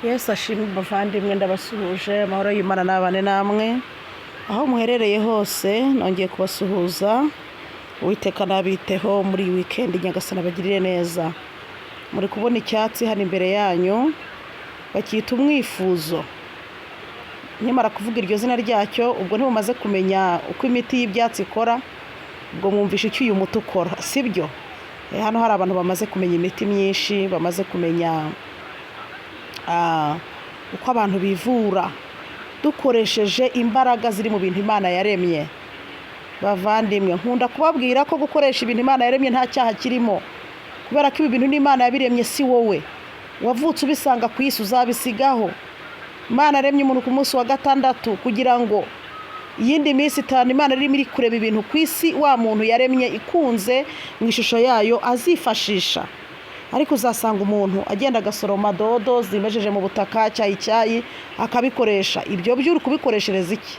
Yesu ashimwe bavandimwe, ndabasuhuje amahoro y'Imana n'abane namwe aho muherereye hose. Nongeye kubasuhuza. Uwiteka nabiteho muri weekend, Nyagasani abagirire neza. Muri kubona icyatsi hano imbere yanyu, bakita umwifuzo. Nyamara kuvuga iryo zina ryacyo, ubwo ntimumaze kumenya uko imiti y'ibyatsi ikora, ubwo mwumvisha icyo uyu muti ukora, sibyo? Hano hari abantu bamaze kumenya imiti myinshi, bamaze kumenya uko abantu bivura dukoresheje imbaraga ziri mu bintu Imana yaremye. Bavandimwe, nkunda kubabwira ko gukoresha ibintu Imana yaremye nta cyaha kirimo, kubera ko ibi bintu n'Imana yabiremye, si wowe wavutse ubisanga ku isi uzabisigaho. Imana yaremye umuntu ku munsi wa gatandatu kugira ngo iyindi minsi 5 Imana irimo iri kureba ibintu ku isi wa muntu yaremye ikunze mu ishusho yayo azifashisha. Ariko uzasanga umuntu agenda agasoroma dodo zimejeje mu butaka, cyayi akabikoresha. Ibyo byo uri kubikoreshereza iki?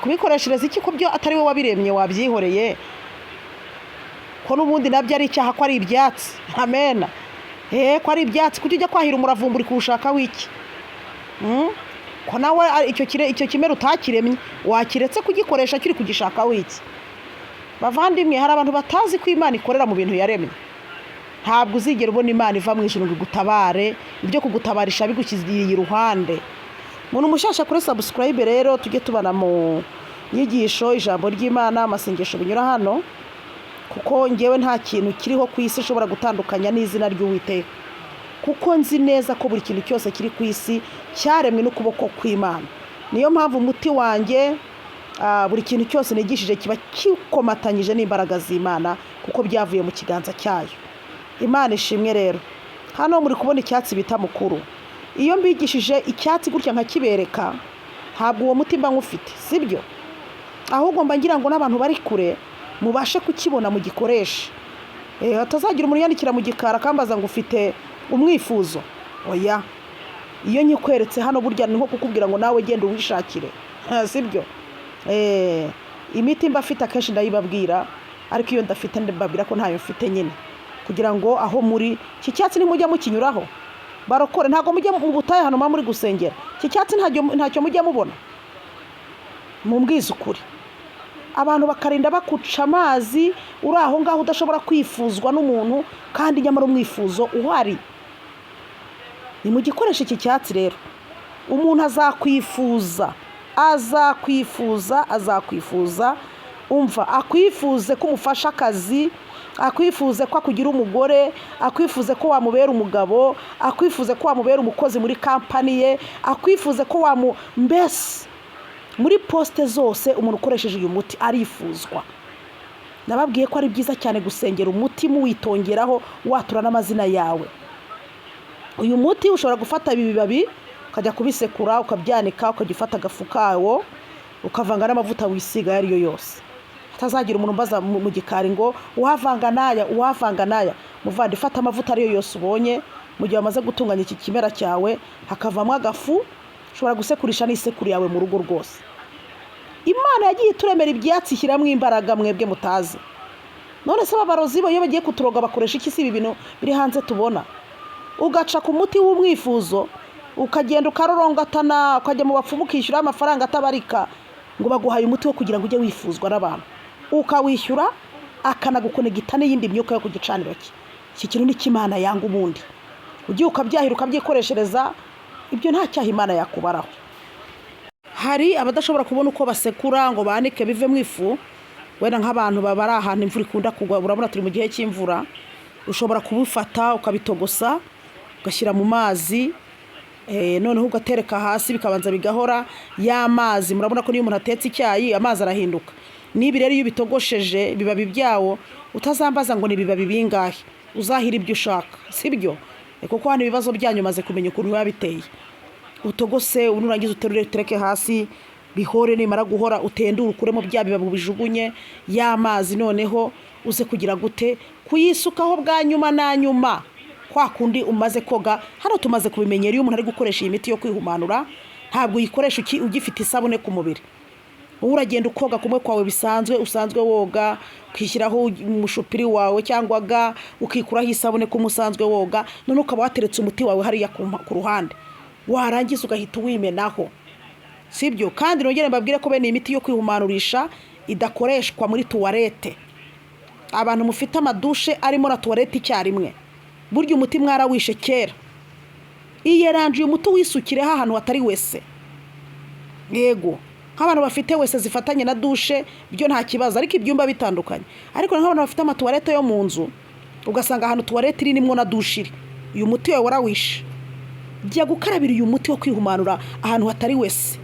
Kubikoreshereza iki ko byo atari we wabiremye? Wabyihoreye ko n'ubundi nabyo ari icyaha, ko ari ibyatsi. Amen. Ko ari ibyatsi, kuki ujya kwahira umuravumba uri kuwushaka wiki? Ko nawe icyo kimera utakiremye wakiretse kugikoresha kiri kugishaka wiki? Bavandimwe, hari abantu batazi ko Imana ikorera mu bintu yaremye. Ntabwo uzigera ubona Imana iva mu ijuru ngo igutabare, ibyo kugutabarisha bigukiziriye iruhande. Umuntu mushasha kuri subscribe rero, tujye tubana mu nyigisho ijambo ry'Imana, amasengesho binyura hano, kuko ngewe nta kintu kiriho ku isi ushobora gutandukanya n'izina ry'Uwiteka, kuko nzi neza ko buri kintu cyose kiri ku isi cyaremwe n'ukuboko kw'Imana. Niyo mpamvu umuti wanjye, buri kintu cyose nigishije kiba kikomatanyije n'imbaraga z'Imana, kuko byavuye mu kiganza cyayo. Imana ishimwe rero. Hano muri kubona icyatsi bita mukuru. Iyo mbigishije icyatsi gutya nkakibereka, ntabwo uwo muti mba ngufite, sibyo? Ahubwo mba ngira ngo n'abantu bari kure mubashe kukibona mu gikoresha. Atazagira umuntu yandikira mu gikara akambaza ngo ufite umwifuzo. Oya, iyo nyikweretse hano burya niho kukubwira ngo nawe genda uwishakire, sibyo? Imiti mba afite akenshi ndayibabwira, ariko iyo ndafite ndababwira ko ntayo mfite nyine, kugira ngo aho muri iki cyatsi nimujya mukinyuraho barokore. Ntago mujya mu butayu hano muri gusengera, iki cyatsi ntacyo mujya mubona. Mumbwiza ukuri, abantu bakarinda bakuca amazi uri aho ngaho udashobora kwifuzwa n'umuntu, kandi nyamara umwifuzo uhari. Ni mu gikoresho iki cyatsi rero, umuntu azakwifuza, umva, akwifuze ko umufasha akazi, akwifuze ko akugira umugore, akwifuze ko wamubera umugabo, akwifuze ko wamubera umukozi muri kampani ye, akwifuze ko mbese muri poste zose umuntu ukoresheje uyu muti arifuzwa. Nababwiye ko ari byiza cyane gusengera umuti muwitongeraho, watura n'amazina yawe. Uyu muti ushobora gufata ibi bibabi ukajya kubisekura, ukabyanika, ukagifata agafu kawo, ukavanga n'amavuta wisiga yariyo yose. Tazagira umuntu mbaza mu gikari ngo uhavanga naya. Muvandi, fata amavuta ariyo yose ubonye, mu gihe wamaze gutunganya iki kimera cyawe hakavamo agafu, ushobora gusekurisha n'isekuru yawe mu rugo rwose. Imana yagiye turemera ibyatsi ishyiramo imbaraga mwebwe mutazi. None se abarozi bo iyo bagiye kuturoga bakoresha iki? Si ibi bintu biri hanze tubona. Ugaca ku muti w'umwifuzo, ukagenda ukarorongatana, ukajya mu bapfumu ukishyura amafaranga atabarika, ngo baguhaye umuti wo kugira ngo ujye wifuzwa n'abantu. Ukawishyura akanagukonegita n'iyindi myuka yo ku gicaniro cye. Iki kintu ni cy'Imana yanga ubundi. Ugiye ukabyahira ukabyikoreshereza, ibyo nta cyaha Imana yakubaraho. Hari abadashobora kubona uko basekura ngo banike bive mu ifu, wenda nk'abantu bari ahantu imvura ikunda kugwa, urabona turi mu gihe cy'imvura, ushobora kubufata ukabitogosa, ugashyira mu mazi, noneho ugatereka hasi bikabanza bigahora y'amazi. Murabona ko niyo umuntu atetse icyayi amazi arahinduka. Nibi rero iyo bitogosheje bibabi byawo, utazambaza ngo ni bibabi bingahe, uzahira ibyo ushaka, sibyo? Kuko hano ibibazo byanyu maze kumenya ukuntu biba biteye. Utogose, unurangiza uterure utereke hasi, bihore. Nimara guhora utendure ukuremo bya bibabi bijugunye y'amazi, noneho uze kugira gute kuyisukaho bwa nyuma na nyuma. Kwa kundi umaze koga. Hano tumaze kubimenyera, iyo umuntu ari gukoresha iyi miti yo kwihumanura, ntabwo uyikoresha ugifite isabune ku mubiri. wowe uragenda ukoga kumwe kwawe bisanzwe usanzwe woga, ukishyiraho umushupiri wawe cyangwa ga, ukikuraho isabune kumusanzwe woga, none ukaba wateretse umuti wawe hariya ku ruhande, warangiza ugahita uwimenaho. Sibyo? Kandi nongere mbabwire ko bene imiti yo kwihumanurisha idakoreshwa muri tuwarete. Abantu mufite amadushe arimo na tuwarete icyarimwe, burya umuti mwarawishe kera. Iyeranje umuti wisukireho ahantu hatari wese. Yego, nk'abantu bafite wese zifatanye na dushe byo nta kibazo, ariko ibyumba bitandukanye. Ariko nk'abantu bafite amatuwarete yo mu nzu, ugasanga ahantu tuwarete iri nimwo na dushe iri, uyu muti wawe warawishe. Jya gukarabira uyu muti wo kwihumanura ahantu hatari wese,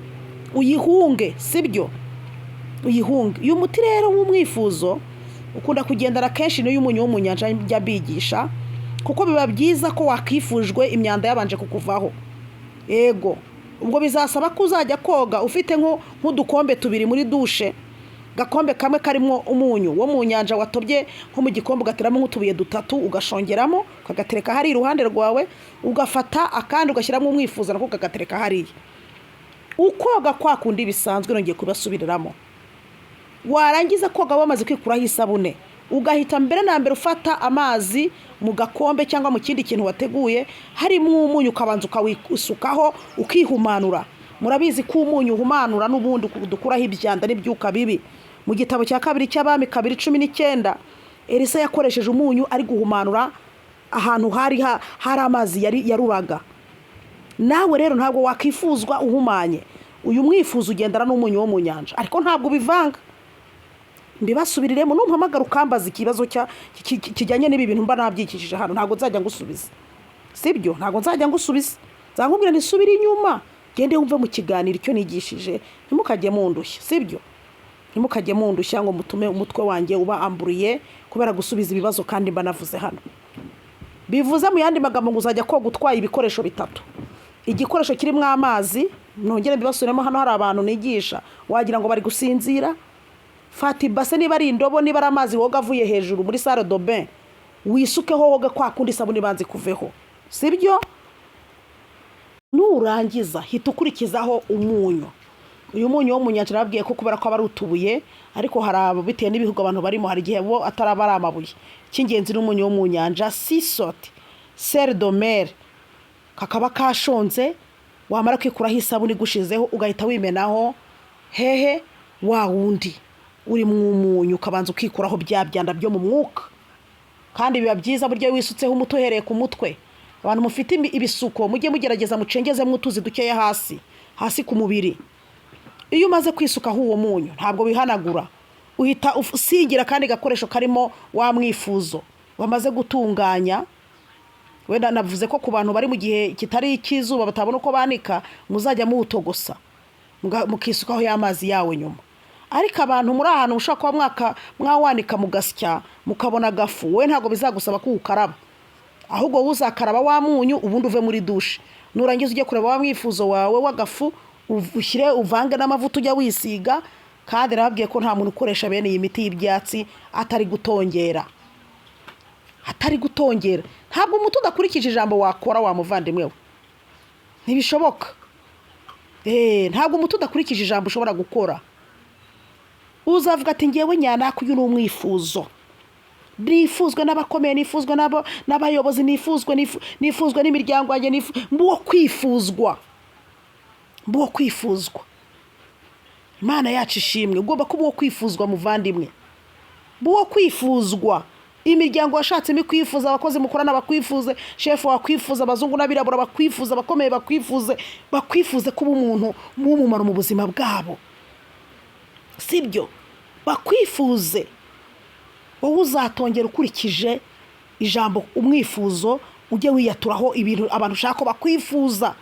uyihunge. Sibyo? Uyihunge. Uyu muti rero w'umwifuzo ukunda kugendana kenshi n'uyu munyu wo mu nyanja njya bigisha, kuko biba byiza ko wakifujwe imyanda yabanje kukuvaho. Yego, ubwo bizasaba ko uzajya koga ufite nk'udukombe tubiri muri dushe, gakombe kamwe karimo umunyu wo mu nyanja watobye nko mu gikombe, ugateramo nk'utubuye dutatu ugashongeramo, ukagatereka hari iruhande rwawe, ugafata akandi ugashyiramo umwifuzo nako ukagatereka hariya. Ukoga kwa kundi bisanzwe nongeye kubasubiriramo. Warangiza koga wamaze kwikuraho isabune, ugahita mbere na mbere ufata amazi mu gakombe cyangwa mu kindi kintu wateguye harimo umunyu, ukabanza ukawisukaho ukihumanura. Murabizi ko umunyu uhumanura n'ubundi dukuraho ibyanda n'ibyuka bibi. Mu gitabo cya kabiri cy'Abami 2:19 Elisa yakoresheje umunyu ari guhumanura ahantu hari amazi yaruraga. Nawe rero ntabwo wakifuzwa uhumanye. Uyu mwifuzo ugendana n'umunyu wo mu nyanja, ariko ntabwo bivanga. Mbibasubiriremo, numpamagara ukambaza ikibazo kijyanye n'ibi bintu mba nabyikishije hano, ntabwo nzajya ngusubiza. Sibyo? Ntabwo nzajya ngusubiza. Nzakubwira nisubire inyuma, gende wumve mu kiganiro icyo nigishije, ntimukajye mundushya. Sibyo? Ntimukajye mundushya ngo mutume umutwe wanjye uba amburiye kubera gusubiza ibibazo kandi mba navuze hano. Bivuze mu yandi magambo ngo uzajya koga utwaye ibikoresho bitatu. Igikoresho kirimo amazi, nongere mbibasubiremo, hano hari abantu nigisha wagira ngo bari gusinzira. Fata ibase niba ari indobo, niba ari amazi woga avuye hejuru muri salle de bain, wisukeho woga kwa kundi isabune banze kuveho. Sibyo? Nurangiza hita ukurikizaho umunyu. Uyu munyu wo mu nyanja nababwiye ko kubera ko aba ari utubuye, ariko hari bitewe n'ibihugu abantu barimo hari igihe bo ataraba ari amabuye. Cy'ingenzi n'umunyu wo mu nyanja, sea salt, sel de mer, kakaba kashonze. Wamara kwikuraho isabune igushizeho, ugahita wimenaho hehe wa wundi uri mu munyu, ukabanza ukikuraho bya byanda byo mu mwuka. Kandi biba byiza buryo wisutseho umuti uhereye ku mutwe. Abantu mufite ibisuko mujye mugerageza mucengezemo utuzi dukeya hasi ku mubiri. Iyo umaze kwisukaho uwo munyu ntabwo bihanagura, uhita usigira kandi gakoresho karimo wa mwifuzo wamaze gutunganya. Wenda navuze ko ku bantu bari mu gihe kitari ikizuba batabona uko banika, muzajya muwutogosa mukisukaho y'amazi yawe nyuma. Ariko abantu muri ahantu ushaka kuba mwawanika mugasya mukabona gafu, we ntabwo bizagusaba ko ukaraba, ahubwo uzakaraba wa munyu ubundi uve muri dushe. Nurangiza ujye kureba wa mwifuzo wawe w'agafu, ushyire uvange n'amavuta ujya wisiga. Kandi nababwiye ko nta muntu ukoresha bene iyi miti y'ibyatsi atari gutongera. Ntabwo umuti udakurikije ijambo wakora wa muvandimwe we, ntibishoboka. Ntabwo umuti udakurikije ijambo ushobora gukora. Uzavuga ati ngewe nyanaka uyu n'umwifuzo, nifuzwe n'abakomeye, nifuzwe n'abayobozi, nifuzwe n'imiryango yanjye, mbuwo kwifuzwa. Imana yacu ishimwe. Ugomba kuba uwo kwifuzwa muvandimwe, mbuwo kwifuzwa. Imiryango washatse imikwifuza, abakozi mukorana bakwifuze, shefu wakwifuza, abazungu n'abirabura bakwifuza, abakomeye bakwifuze kuba umuntu w'umumaro mu buzima bwabo. Sibyo? Bakwifuze. Wowe uzatongera ukurikije ijambo umwifuzo, ujye wiyaturaho ibintu abantu ushaka bakwifuza.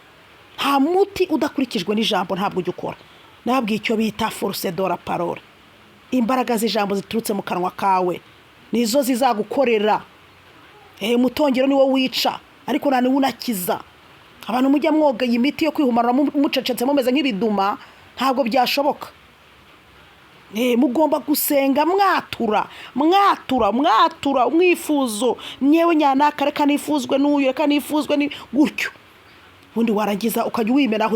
Nta muti udakurikijwe n'ijambo ntabwo ujya ukora. Nababwiye icyo bita force de la parole. Imbaraga z'ijambo ziturutse mu kanwa kawe nizo zizagukorera. Mutongero ni wo wica, ariko nani unakiza. Abantu mujya mwoga iyi miti yo kwihumanura mucecetse mumeze nk'ibiduma, ntabwo byashoboka. Mugomba gusenga mwatura umwifuzo. Nyewe nyanaka reka nifuzwe n'uyu, reka nifuzwe ni gutyo. Ubundi warangiza ukajya wimena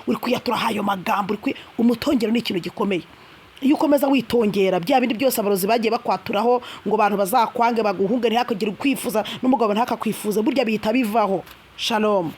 uri kwiyatura hayo magambo. Umutongero ni ikintu gikomeye. iyo ukomeza witongera bya bindi byose abarozi bagiye bakwaturaho ngo abantu bazakwange baguhunge ntihakagire ukwifuza n'umugabo ntakakwifuze burya bihita bivaho. Shalom.